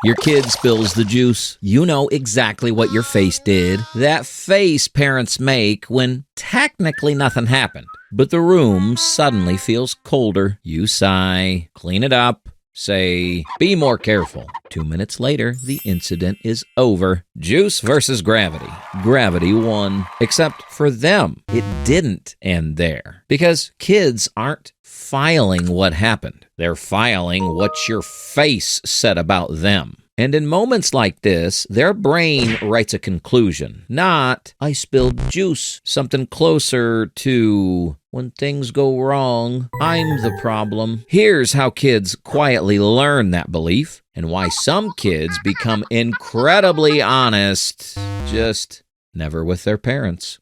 Your kid spills the juice. You know exactly what your face did. That face parents make when technically nothing happened, but the room suddenly feels colder. You sigh, clean it up, say, be more careful. 2 minutes later, the incident is over. Juice versus gravity. Gravity won. Except for them, it didn't end there. Because kids aren't filing what happened. They're filing what your face said about them. And in moments like this, their brain writes a conclusion, not, I spilled juice, something closer to, when things go wrong, I'm the problem. Here's how kids quietly learn that belief, and why some kids become incredibly honest, just never with their parents.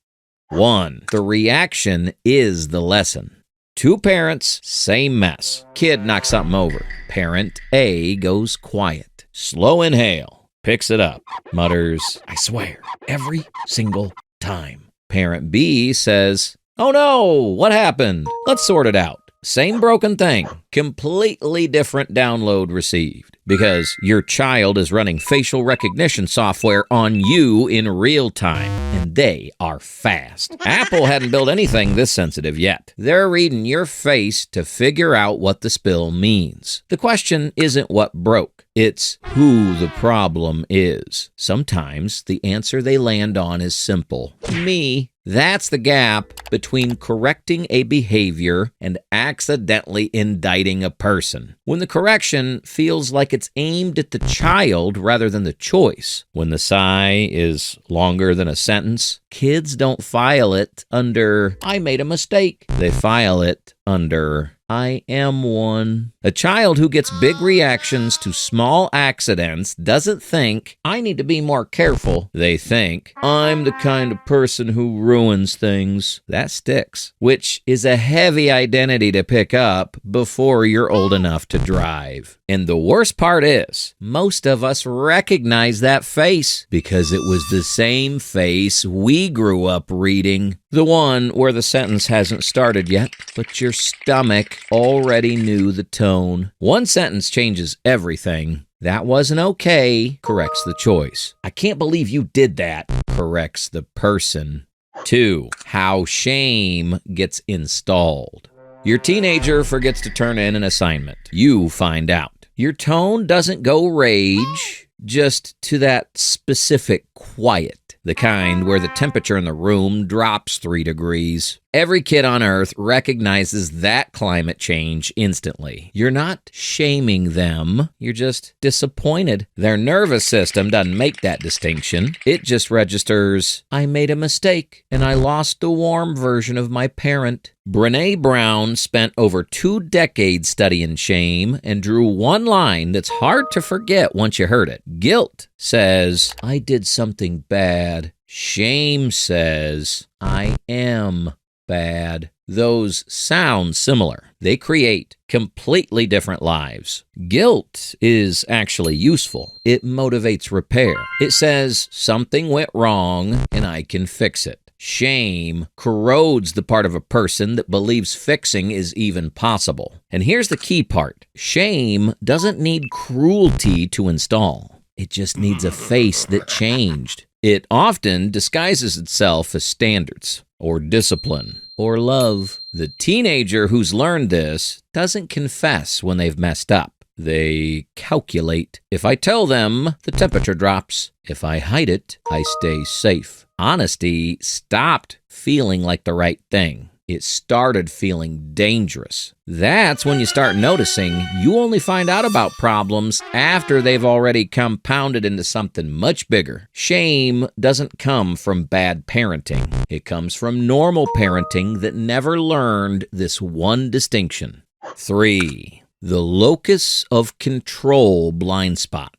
1. The reaction is the lesson. 2 parents, same mess. Kid knocks something over. Parent A goes quiet. Slow inhale, picks it up, mutters, I swear, every single time. Parent B says, oh no, what happened? Let's sort it out. Same broken thing, completely different download received. Because your child is running facial recognition software on you in real time, and they are fast. Apple hadn't built anything this sensitive yet. They're reading your face to figure out what the spill means. The question isn't what broke, it's who the problem is. Sometimes the answer they land on is simple. Me. That's the gap between correcting a behavior and accidentally indicting a person. When the correction feels like it's aimed at the child rather than the choice. When the sigh is longer than a sentence, kids don't file it under, I made a mistake. They file it under, I am one. A child who gets big reactions to small accidents doesn't think, I need to be more careful. They think, I'm the kind of person who ruins things. That sticks, which is a heavy identity to pick up before you're old enough to drive. And the worst part is, most of us recognize that face because it was the same face we grew up reading. The one where the sentence hasn't started yet, but your stomach already knew the tone. One sentence changes everything. That wasn't okay, corrects the choice. I can't believe you did that, corrects the person. 2. How shame gets installed. Your teenager forgets to turn in an assignment. You find out. Your tone doesn't go rage, just to that specific quiet. The kind where the temperature in the room drops 3 degrees. Every kid on Earth recognizes that climate change instantly. You're not shaming them. You're just disappointed. Their nervous system doesn't make that distinction. It just registers, I made a mistake, and I lost the warm version of my parent. Brené Brown spent over 2 decades studying shame and drew one line that's hard to forget once you heard it. Guilt says, I did something bad. Shame says, I am bad. Those sound similar. They create completely different lives. Guilt is actually useful. It motivates repair. It says something went wrong and I can fix it. Shame corrodes the part of a person that believes fixing is even possible. And here's the key part. Shame doesn't need cruelty to install. It just needs a face that changed. It often disguises itself as standards, or discipline, or love. The teenager who's learned this doesn't confess when they've messed up. They calculate. If I tell them, the temperature drops. If I hide it, I stay safe. Honesty stopped feeling like the right thing. It started feeling dangerous. That's when you start noticing you only find out about problems after they've already compounded into something much bigger. Shame doesn't come from bad parenting. It comes from normal parenting that never learned this one distinction. 3. The locus of control blind spot.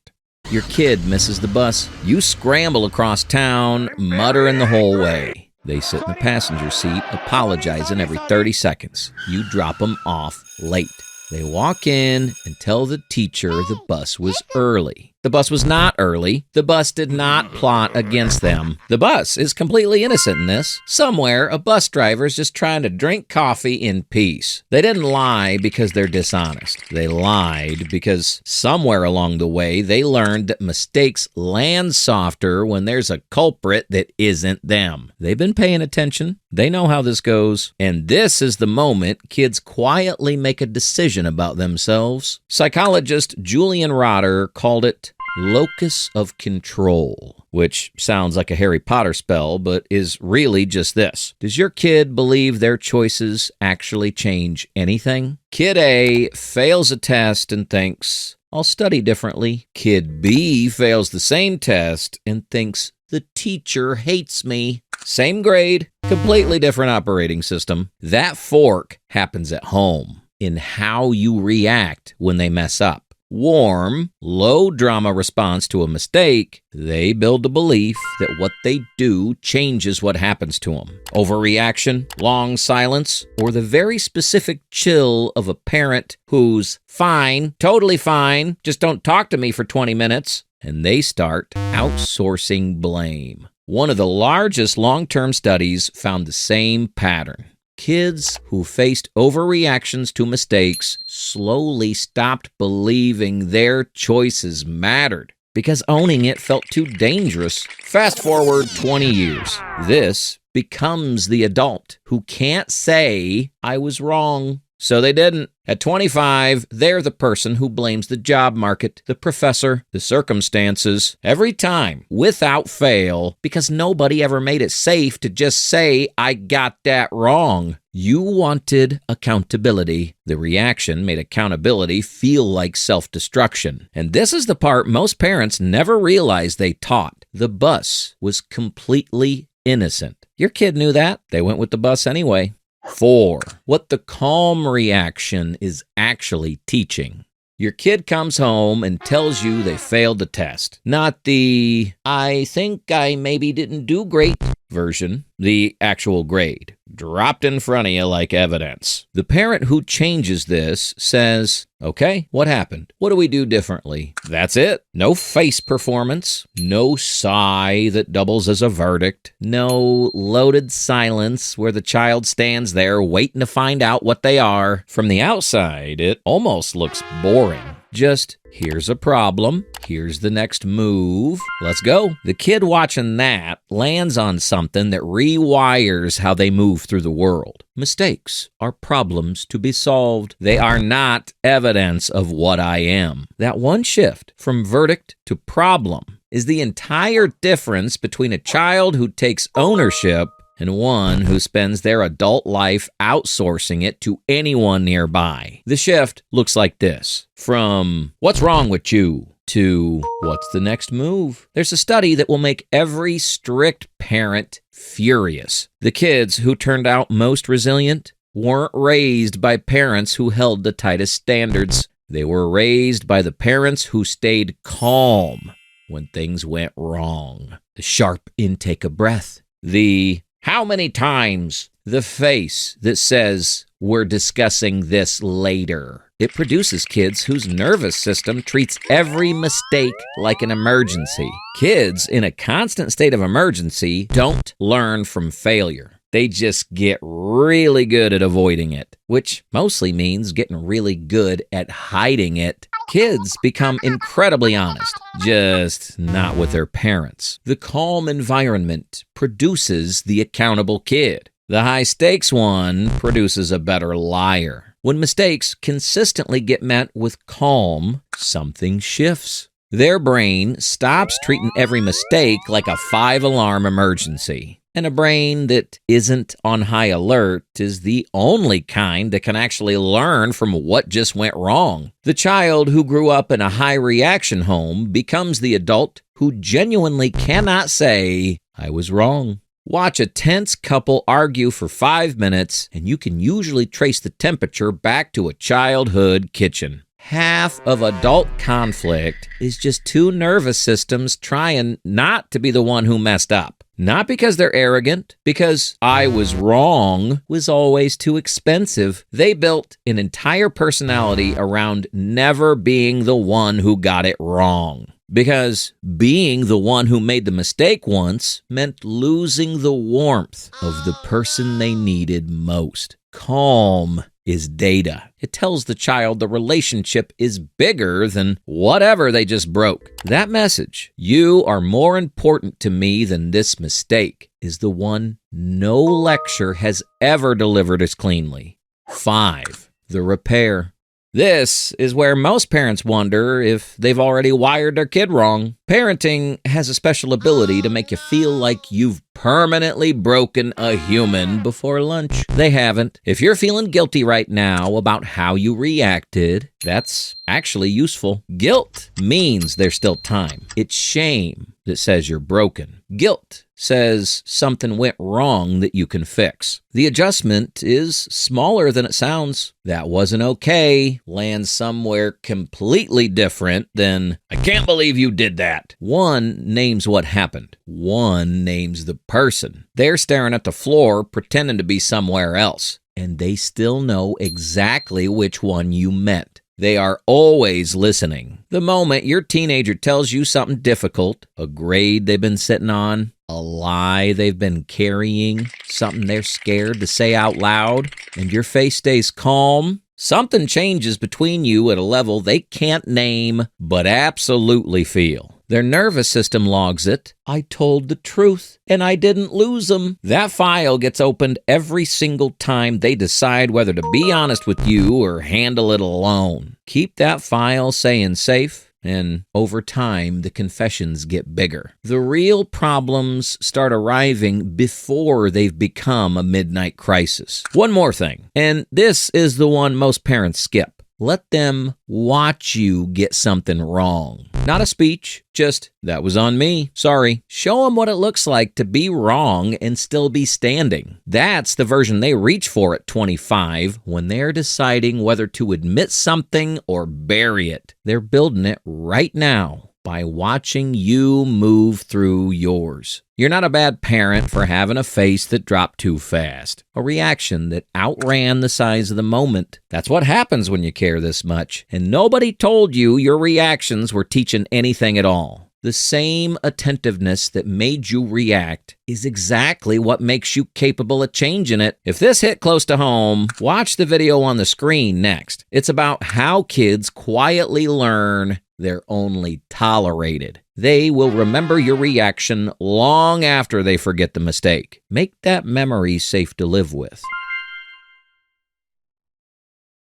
Your kid misses the bus. You scramble across town, muttering the whole way. They sit in the passenger seat, apologizing every 30 seconds. You drop them off late. They walk in and tell the teacher the bus was early. The bus was not early. The bus did not plot against them. The bus is completely innocent in this. Somewhere, a bus driver is just trying to drink coffee in peace. They didn't lie because they're dishonest. They lied because somewhere along the way, they learned that mistakes land softer when there's a culprit that isn't them. They've been paying attention. They know how this goes. And this is the moment kids quietly make a decision about themselves. Psychologist Julian Rotter called it locus of control, which sounds like a Harry Potter spell, but is really just this. Does your kid believe their choices actually change anything? Kid A fails a test and thinks, I'll study differently. Kid B fails the same test and thinks, the teacher hates me. Same grade, completely different operating system. That fork happens at home in how you react when they mess up. Warm, low drama response to a mistake, they build the belief that what they do changes what happens to them. Overreaction, long silence, or the very specific chill of a parent who's fine, totally fine, just don't talk to me for 20 minutes, and they start outsourcing blame. One of the largest long-term studies found the same pattern. Kids who faced overreactions to mistakes slowly stopped believing their choices mattered because owning it felt too dangerous. Fast forward 20 years. This becomes the adult who can't say, I was wrong. So they didn't. At 25, they're the person who blames the job market, the professor, the circumstances, every time, without fail, because nobody ever made it safe to just say, I got that wrong. You wanted accountability. The reaction made accountability feel like self-destruction. And this is the part most parents never realized they taught. The bus was completely innocent. Your kid knew that. They went with the bus anyway. 4. What the calm reaction is actually teaching. Your kid comes home and tells you they failed the test. Not the, I think I maybe didn't do great version, the actual grade, dropped in front of you like evidence. The parent who changes this says, okay, what happened? What do we do differently? That's it. No face performance, no sigh that doubles as a verdict, no loaded silence where the child stands there waiting to find out what they are. From the outside, it almost looks boring. Just, here's a problem, here's the next move, let's go. The kid watching that lands on something that rewires how they move through the world. Mistakes are problems to be solved. They are not evidence of what I am. That one shift from verdict to problem is the entire difference between a child who takes ownership and one who spends their adult life outsourcing it to anyone nearby. The shift looks like this. From, what's wrong with you? To, what's the next move? There's a study that will make every strict parent furious. The kids who turned out most resilient weren't raised by parents who held the tightest standards. They were raised by the parents who stayed calm when things went wrong. The sharp intake of breath. The how many times? The face that says, we're discussing this later. It produces kids whose nervous system treats every mistake like an emergency. Kids in a constant state of emergency don't learn from failure. They just get really good at avoiding it, which mostly means getting really good at hiding it. Kids become incredibly honest, just not with their parents. The calm environment produces the accountable kid. The high-stakes one produces a better liar. When mistakes consistently get met with calm, something shifts. Their brain stops treating every mistake like a 5-alarm emergency. And a brain that isn't on high alert is the only kind that can actually learn from what just went wrong. The child who grew up in a high-reaction home becomes the adult who genuinely cannot say, I was wrong. Watch a tense couple argue for 5 minutes, and you can usually trace the temperature back to a childhood kitchen. Half of adult conflict is just two nervous systems trying not to be the one who messed up. Not because they're arrogant, because I was wrong was always too expensive. They built an entire personality around never being the one who got it wrong. Because being the one who made the mistake once meant losing the warmth of the person they needed most. Calm is data. It tells the child the relationship is bigger than whatever they just broke. That message, "You are more important to me than this mistake," is the one no lecture has ever delivered as cleanly. 5. The repair. This is where most parents wonder if they've already wired their kid wrong. Parenting has a special ability to make you feel like you've permanently broken a human before lunch. They haven't. If you're feeling guilty right now about how you reacted, that's actually useful. Guilt means there's still time. It's shame that says you're broken. Guilt says something went wrong that you can fix. The adjustment is smaller than it sounds. "That wasn't okay" lands somewhere completely different than "I can't believe you did that." One names what happened. One names the person. They're staring at the floor, pretending to be somewhere else. And they still know exactly which one you meant. They are always listening. The moment your teenager tells you something difficult, a grade they've been sitting on, a lie they've been carrying, something they're scared to say out loud, and your face stays calm, something changes between you at a level they can't name but absolutely feel. Their nervous system logs it. "I told the truth, and I didn't lose them." That file gets opened every single time they decide whether to be honest with you or handle it alone. Keep that file saying safe, and over time, the confessions get bigger. The real problems start arriving before they've become a midnight crisis. One more thing, and this is the one most parents skip. Let them watch you get something wrong. Not a speech, just, "That was on me, sorry." Show them what it looks like to be wrong and still be standing. That's the version they reach for at 25 when they're deciding whether to admit something or bury it. They're building it right now by watching you move through yours. You're not a bad parent for having a face that dropped too fast, a reaction that outran the size of the moment. That's what happens when you care this much, and nobody told you your reactions were teaching anything at all. The same attentiveness that made you react is exactly what makes you capable of changing it. If this hit close to home, watch the video on the screen next. It's about how kids quietly learn they're only tolerated. They will remember your reaction long after they forget the mistake. Make that memory safe to live with.